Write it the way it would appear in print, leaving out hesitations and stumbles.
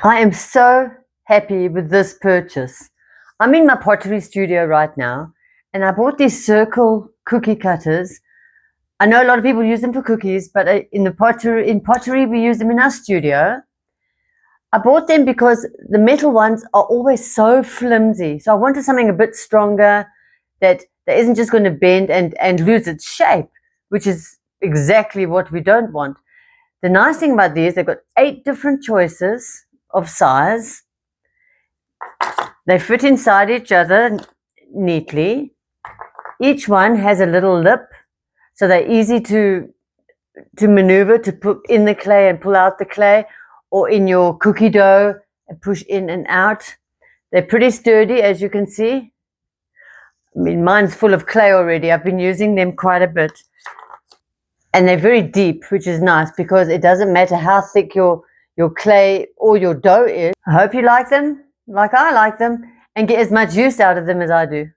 I am so happy with this purchase. I'm in my pottery studio right now, and I bought these circle cookie cutters. I know a lot of people use them for cookies, but in pottery we use them in our studio. I bought them because the metal ones are always so flimsy. So I wanted something a bit stronger that isn't just going to bend and lose its shape, which is exactly what we don't want. The nice thing about these, they've got 8 different choices of size. They fit inside each other neatly. Each one has a little lip, so they're easy to maneuver, to put in the clay and pull out the clay, or in your cookie dough and push in and out. They're pretty sturdy, as you can see. I mean, mine's full of clay already. I've been using them quite a bit. And they're very deep, which is nice because it doesn't matter how thick your clay or your dough is. I hope you like them like I like them and get as much use out of them as I do.